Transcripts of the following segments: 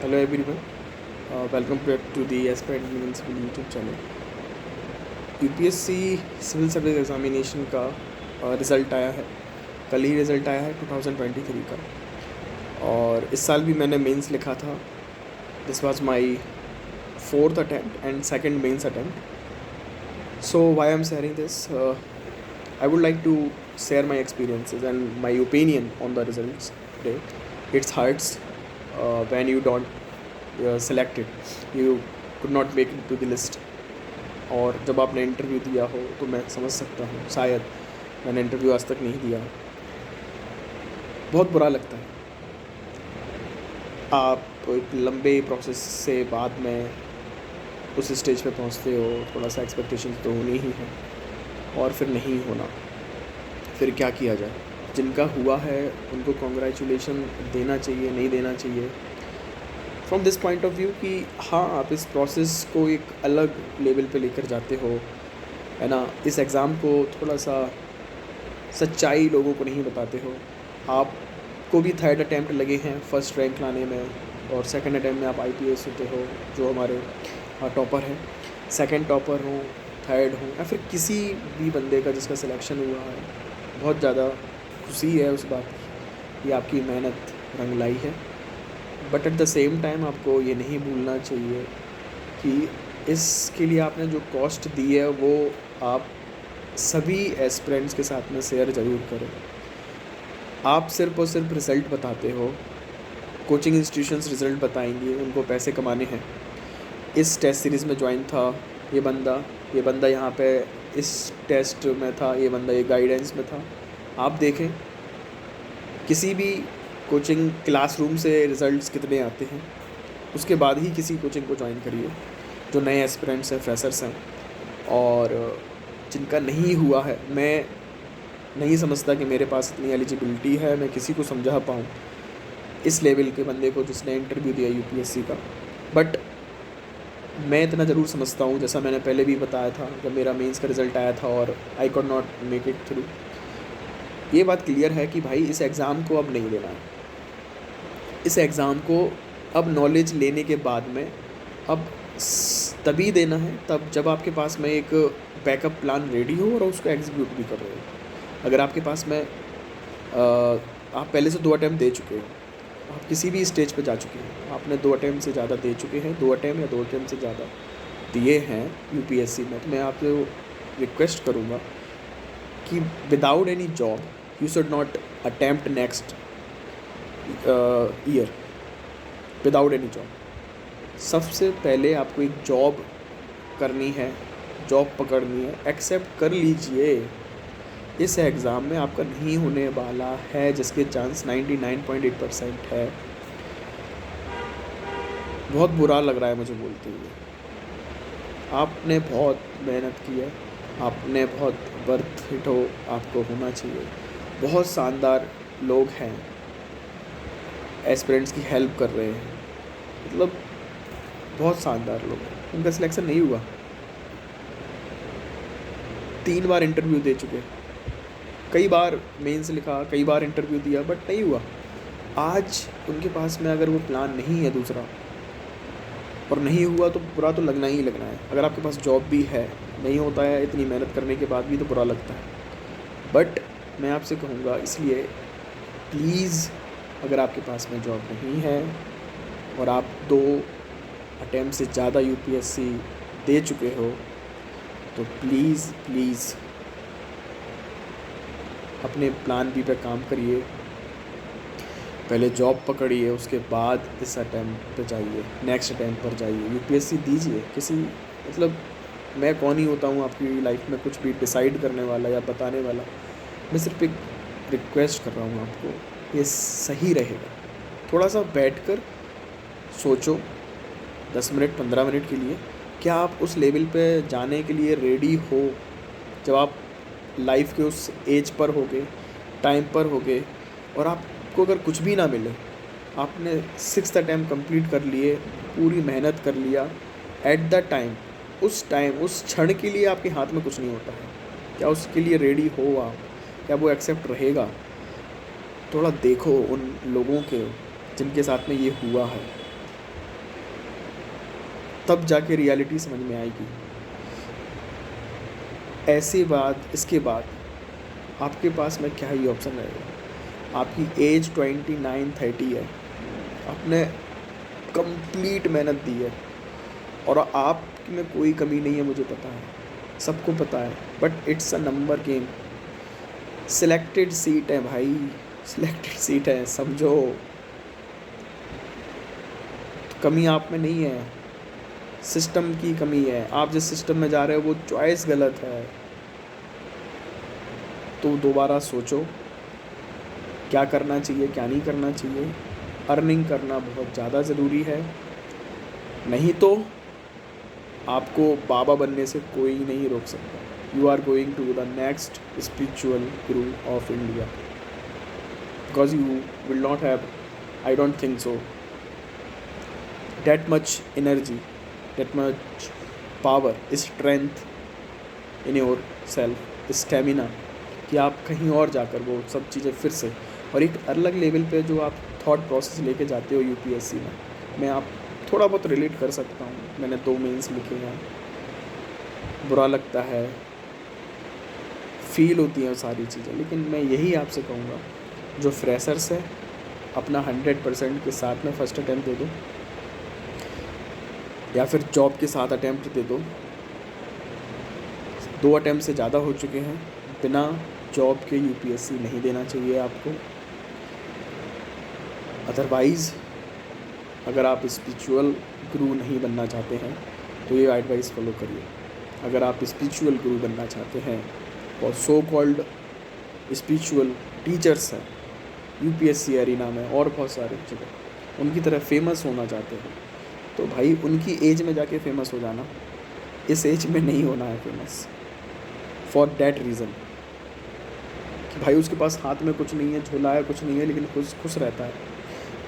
Hello everyone, welcome back to the Aspirant Invincible YouTube channel. UPSC civil service examination का result आया है। कल ही result आया है 2023 का, और इस साल भी मैंने मेंस लिखा था। This was my fourth attempt and second mains attempt. So why I am sharing this, I would like to share my experiences and my opinion on the results today. It's hurts when you don't select it, you could not make it to the list. और जब आपने interview दिया हो तो मैं समझ सकता हूँ, शायद मैंने इंटरव्यू आज तक नहीं दिया, बहुत बुरा लगता है। आप एक लंबे प्रोसेस से बाद में उस स्टेज पे पहुँचते हो, थोड़ा सा एक्सपेक्टेशन तो होनी ही है, और फिर नहीं होना, फिर क्या किया जाए। जिनका हुआ है उनको कॉन्ग्रेचुलेशन देना चाहिए, नहीं देना चाहिए from this point of view कि हाँ, आप इस प्रोसेस को एक अलग लेवल पे लेकर जाते हो, है ना। इस एग्ज़ाम को थोड़ा सा सच्चाई लोगों को नहीं बताते हो। आपको भी थर्ड अटैम्प्ट लगे हैं फर्स्ट रैंक लाने में, और सेकंड अटैम्प्ट में आप आईपीएस होते हो, जो हमारे टॉपर हैं, सेकंड टॉपर हो, थर्ड हो, या फिर किसी भी बंदे का जिसका सिलेक्शन हुआ है। बहुत ज़्यादा खुशी है उस बात की, ये आपकी मेहनत रंग लाई है। But at the same time आपको ये नहीं भूलना चाहिए कि इसके लिए आपने जो कॉस्ट दी है वो आप सभी एस्पिरेंट्स के साथ में शेयर ज़रूर करें। आप सिर्फ और सिर्फ रिज़ल्ट बताते हो, कोचिंग इंस्टीट्यूशंस रिज़ल्ट बताएंगे, उनको पैसे कमाने हैं। इस टेस्ट सीरीज़ में ज्वाइन था ये बंदा यहाँ पे इस टेस्ट में था, ये बंदा ये गाइडेंस में था। आप देखें किसी भी कोचिंग क्लासरूम से रिज़ल्ट्स कितने आते हैं, उसके बाद ही किसी कोचिंग को ज्वाइन करिए। जो नए एस्पिरेंट्स हैं, फ्रेशर्स हैं, और जिनका नहीं हुआ है, मैं नहीं समझता कि मेरे पास इतनी एलिजिबिलिटी है मैं किसी को समझा पाऊँ इस लेवल के बंदे को जिसने इंटरव्यू दिया यूपीएससी का। बट मैं इतना ज़रूर समझता हूँ, जैसा मैंने पहले भी बताया था जब मेरा मेंस का रिज़ल्ट आया था और I could not make it through, ये बात क्लियर है कि भाई इस एग्ज़ाम को अब नहीं देना है। इस एग्ज़ाम को अब नॉलेज लेने के बाद में अब तभी देना है तब जब आपके पास में एक बैकअप प्लान रेडी हो और उसको एग्जीक्यूट भी कर रहे हो। अगर आपके पास में आप पहले से 2 अटैम्प्ट दे चुके हो, आप किसी भी स्टेज पे जा चुके हैं, आपने 2 अटैम्प्ट से ज़्यादा दे चुके हैं, 2 अटैम्प्ट या 2 अटैम्प्ट से ज़्यादा दिए हैं यूपीएससी में, तो मैं आपसे रिक्वेस्ट करूँगा कि without any job you should not attempt next year without any job. सबसे पहले आपको एक जॉब करनी है, जॉब पकड़नी है, एक्सेप्ट कर लीजिए इस एग्ज़ाम में आपका नहीं होने वाला है, जिसके चांस 99.8% है। बहुत बुरा लग रहा है मुझे बोलते हुए। आपने बहुत मेहनत की है, आपने बहुत वर्थ इट हो, आपको होना चाहिए। बहुत शानदार लोग हैं, एस्पिरेंट्स की हेल्प कर रहे हैं, मतलब बहुत शानदार लोग हैं, उनका सिलेक्शन नहीं हुआ। 3 बार इंटरव्यू दे चुके, कई बार मेंस लिखा, कई बार इंटरव्यू दिया, बट नहीं हुआ। आज उनके पास में अगर वो प्लान नहीं है दूसरा और नहीं हुआ तो बुरा तो लगना ही लगना है। अगर आपके पास जॉब भी है, नहीं होता है इतनी मेहनत करने के बाद भी, तो बुरा लगता है। बट मैं आपसे कहूँगा इसलिए प्लीज़, अगर आपके पास में जॉब नहीं है और आप 2 अटैम्प्ट से ज़्यादा यूपीएससी दे चुके हो, तो प्लीज़ अपने प्लान बी पे काम करिए। पहले जॉब पकड़िए, उसके बाद इस अटैम्प्ट पे जाइए, नेक्स्ट अटैम्प्ट पर जाइए, यूपीएससी दीजिए। किसी मतलब मैं कौन ही होता हूँ आपकी लाइफ में कुछ भी डिसाइड करने वाला या बताने वाला। मैं सिर्फ एक रिक्वेस्ट कर रहा हूँ आपको, ये सही रहेगा। थोड़ा सा बैठकर सोचो 10 मिनट 15 मिनट के लिए, क्या आप उस लेवल पे जाने के लिए रेडी हो जब आप लाइफ के उस एज पर होगे, टाइम पर होगे, और आपको अगर कुछ भी ना मिले, आपने 6th अटैम्प्ट कंप्लीट कर लिए, पूरी मेहनत कर लिया, एट द टाइम उस क्षण के लिए आपके हाथ में कुछ नहीं होता है, क्या उसके लिए रेडी हो आप? क्या वो एक्सेप्ट रहेगा? थोड़ा देखो उन लोगों के जिनके साथ में ये हुआ है, तब जाके रियलिटी समझ में आएगी। ऐसे बाद इसके बाद आपके पास में क्या ही ऑप्शन रहेगा। आपकी एज 29-30 है, आपने कंप्लीट मेहनत दी है और आप में कोई कमी नहीं है, मुझे पता है, सबको पता है, but it's a number game. Selected seat है भाई, सिलेक्टेड सीट है, समझो। तो कमी आप में नहीं है, सिस्टम की कमी है। आप जिस सिस्टम में जा रहे हो वो चॉइस गलत है। तो दोबारा सोचो क्या करना चाहिए, क्या नहीं करना चाहिए। अर्निंग करना बहुत ज़्यादा ज़रूरी है, नहीं तो आपको बाबा बनने से कोई नहीं रोक सकता। You are going to the next spiritual guru of India, because you will not have, I don't think so, that much energy, that much power, strength in yourself, stamina, कि आप कहीं और जाकर वो सब चीज़ें फिर से और एक अलग लेवल पे जो आप थॉट प्रोसेस लेके जाते हो यूपीएससी में, मैं आप थोड़ा बहुत रिलेट कर सकता हूँ। मैंने 2 मेंस लिखे हैं, बुरा लगता है, फील होती हैं सारी चीज़ें, लेकिन मैं यही आपसे कहूँगा जो फ्रेशर्स है अपना 100% के साथ में फर्स्ट अटैम्प्ट दे दो, या फिर जॉब के साथ अटैम्प्ट दे दो। 2 अटैम्प्ट से ज़्यादा हो चुके हैं, बिना जॉब के यूपीएससी नहीं देना चाहिए आपको। अदरवाइज़ अगर आप स्पिरिचुअल गुरु नहीं बनना चाहते हैं तो ये एडवाइस फॉलो करिए। अगर आप स्पिरिचुअल गुरु बनना चाहते हैं और सो कॉल्ड स्पिरिचुअल टीचर्स हैं यूपीएससी एरिना में और बहुत सारे जगह, उनकी तरह फेमस होना चाहते हैं, तो भाई उनकी एज में जाके फेमस हो जाना, इस एज में नहीं होना है फेमस। फॉर डैट रीज़न कि भाई उसके पास हाथ में कुछ नहीं है, झोला है, कुछ नहीं है, लेकिन खुश रहता है,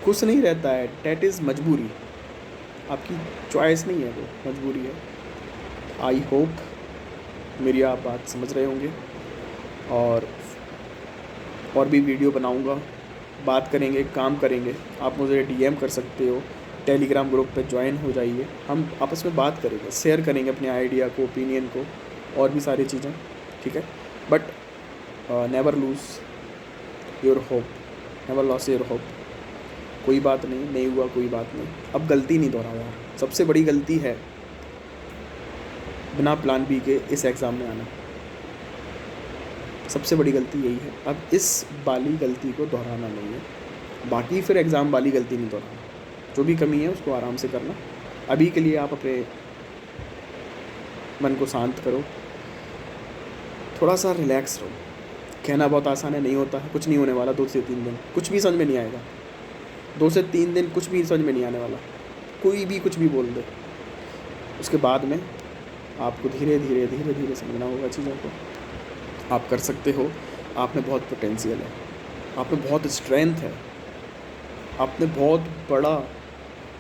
खुश नहीं रहता है, डैट इज़ मजबूरी, आपकी चॉइस नहीं है, वो मजबूरी है। आई होप मेरी आप बात समझ रहे होंगे, और भी वीडियो बनाऊंगा, बात करेंगे, काम करेंगे। आप मुझे डीएम कर सकते हो, टेलीग्राम ग्रुप पे ज्वाइन हो जाइए, हम आपस में बात करेंगे, शेयर करेंगे अपने आइडिया को, ओपिनियन को, और भी सारी चीज़ें, ठीक है। But never lose your hope, never loss your hope. कोई बात नहीं हुआ, कोई बात नहीं, अब गलती नहीं दोहराया। सबसे बड़ी गलती है बिना प्लान बी के इस एग्ज़ाम में आना, सबसे बड़ी गलती यही है। अब इस वाली गलती को दोहराना नहीं है, बाकी फिर एग्ज़ाम वाली गलती नहीं दोहराना। जो भी कमी है उसको आराम से करना। अभी के लिए आप अपने मन को शांत करो, थोड़ा सा रिलैक्स रहो। कहना बहुत आसान है, नहीं होता है, कुछ नहीं होने वाला। 2 से 3 दिन कुछ भी समझ में नहीं आएगा, 2 से 3 दिन कुछ भी समझ में नहीं आने वाला, कोई भी कुछ भी बोल दे। उसके बाद में आपको धीरे धीरे समझना होगा चीज़ों को। आप कर सकते हो, आप में बहुत पोटेंशियल है, आप में बहुत स्ट्रेंथ है, आपने बहुत बड़ा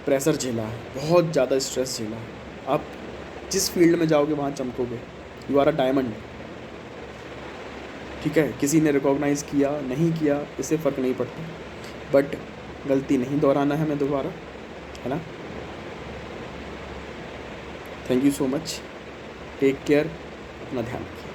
प्रेशर झेला है, बहुत ज़्यादा स्ट्रेस झेला है। आप जिस फील्ड में जाओगे वहाँ चमकोगे। यू आर अ डायमंड, ठीक है। किसी ने रिकॉग्नाइज़ किया नहीं किया इससे फ़र्क नहीं पड़ता, बट गलती नहीं दोहराना है मैं दोबारा, है ना। Thank you so much, take care, अपना ध्यान रखिए।